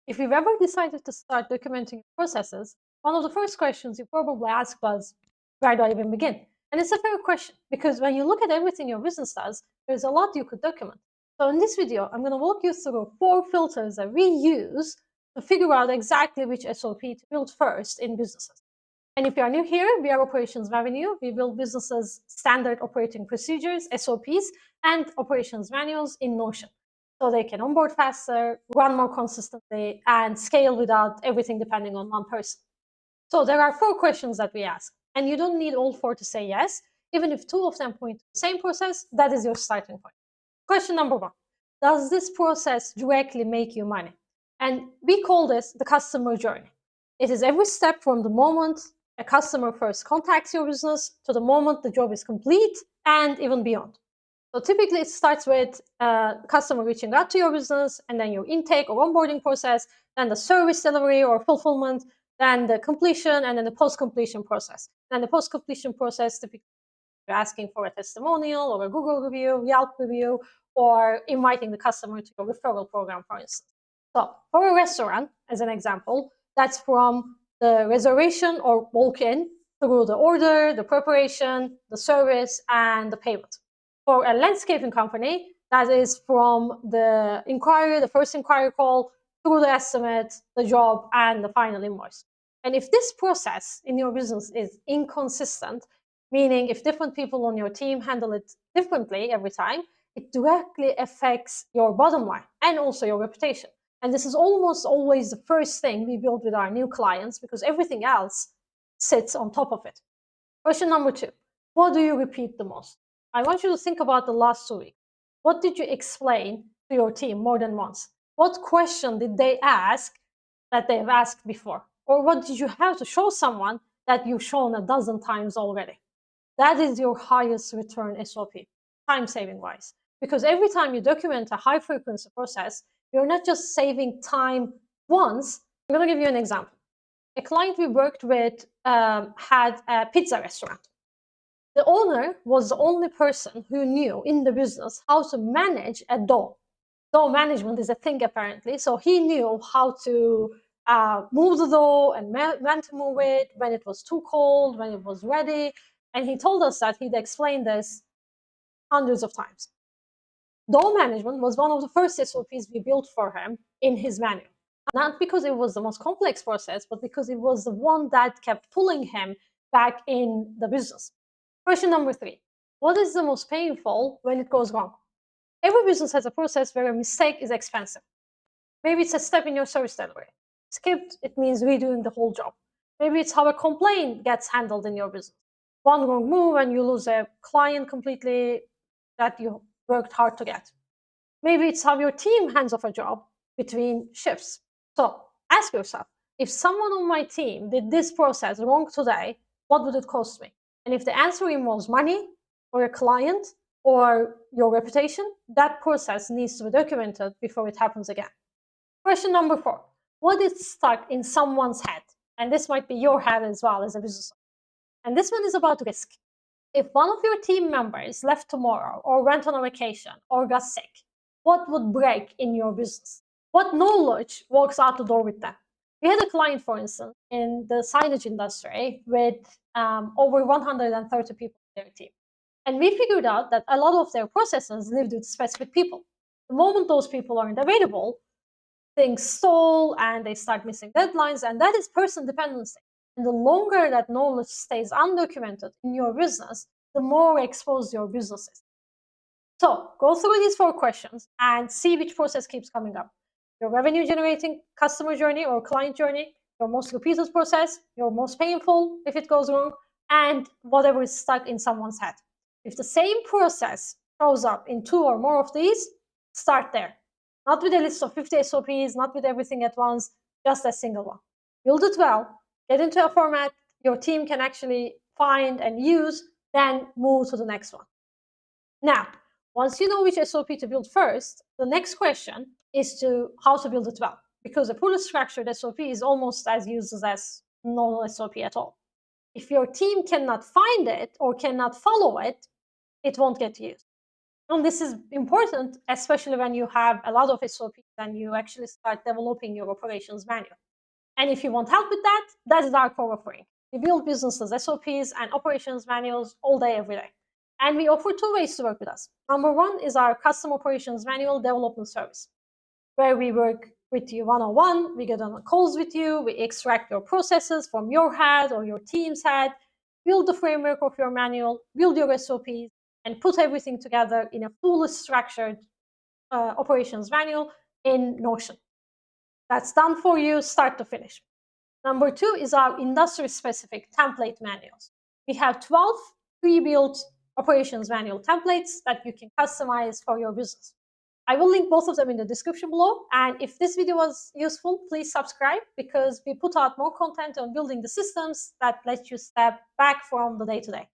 If you've ever decided to start documenting your processes, one of the first questions you probably asked was, where do I even begin? And it's a fair question because when you look at everything your business does, there's a lot you could document. So in this video, I'm going to walk you through 4 filters that we use to figure out exactly which SOP to build first in businesses. And if you are new here, we are Operations Revenue. We build businesses' standard operating procedures, SOPs, and operations manuals in Notion. So they can onboard faster, run more consistently, and scale without everything depending on one person. So there are 4 questions that we ask. And you don't need all 4 to say yes. Even if 2 of them point to the same process, that is your starting point. Question number 1. Does this process directly make you money? And we call this the customer journey. It is every step from the moment a customer first contacts your business to the moment the job is complete and even beyond. So typically it starts with a customer reaching out to your business, and then your intake or onboarding process, then the service delivery or fulfillment, then the completion, and then the post-completion process. And the post-completion process, typically you're asking for a testimonial or a Google review, Yelp review, or inviting the customer to your referral program, for instance. So for a restaurant, as an example, that's from the reservation or walk-in through the order, the preparation, the service, and the payment. For a landscaping company, that is from the inquiry, the first inquiry call, through the estimate, the job, and the final invoice. And if this process in your business is inconsistent, meaning if different people on your team handle it differently every time, it directly affects your bottom line and also your reputation. And this is almost always the first thing we build with our new clients because everything else sits on top of it. Question number 2. What do you repeat the most? I want you to think about the last 2 weeks. What did you explain to your team more than once? What question did they ask that they've asked before? Or what did you have to show someone that you've shown a dozen times already? That is your highest return SOP, time saving wise. Because every time you document a high frequency process, you're not just saving time once. I'm going to give you an example. A client we worked with had a pizza restaurant. The owner was the only person who knew in the business how to manage a dough. Dough management is a thing apparently, so he knew how to move the dough and when to move it, when it was too cold, when it was ready. And he told us that he'd explained this hundreds of times. Dough management was one of the first SOPs we built for him in his manual. Not because it was the most complex process, but because it was the one that kept pulling him back in the business. Question number 3. What is the most painful when it goes wrong? Every business has a process where a mistake is expensive. Maybe it's a step in your service delivery. Skipped, it means redoing the whole job. Maybe it's how a complaint gets handled in your business. One wrong move and you lose a client completely that you worked hard to get. Maybe it's how your team hands off a job between shifts. So ask yourself, if someone on my team did this process wrong today, what would it cost me? And if the answer involves money or a client or your reputation, that process needs to be documented before it happens again. Question number 4. What is stuck in someone's head? And this might be your head as well as a business owner. And this one is about risk. If one of your team members left tomorrow or went on a vacation or got sick, what would break in your business? What knowledge walks out the door with them? We had a client, for instance, in the signage industry with over 130 people in their team. And we figured out that a lot of their processes lived with specific people. The moment those people aren't available, things stall and they start missing deadlines, and that is person dependency. And the longer that knowledge stays undocumented in your business, the more exposed your business is. So go through these 4 questions and see which process keeps coming up. Your revenue generating customer journey or client journey, your most repeated process, your most painful if it goes wrong, and whatever is stuck in someone's head. If the same process shows up in 2 or more of these, start there. Not with a list of 50 SOPs, not with everything at once, just a single one. Build it well, get into a format your team can actually find and use, then move to the next one. Now, once you know which SOP to build first, the next question is how to build it well. Because a poorly structured SOP is almost as useless as no SOP at all. If your team cannot find it or cannot follow it, it won't get used. And this is important, especially when you have a lot of SOPs and you actually start developing your operations manual. And if you want help with that, that is our core offering. We build businesses, SOPs, and operations manuals all day, every day. And we offer two ways to work with us. Number one is our custom operations manual development service, where we work with you one-on-one, we get on calls with you, we extract your processes from your head or your team's head, build the framework of your manual, build your SOPs, and put everything together in a fully structured operations manual in Notion. That's done for you, start to finish. Number two is our industry-specific template manuals. We have 12 pre-built operations manual templates that you can customize for your business. I will link both of them in the description below. And if this video was useful, please subscribe, because we put out more content on building the systems that let you step back from the day-to-day.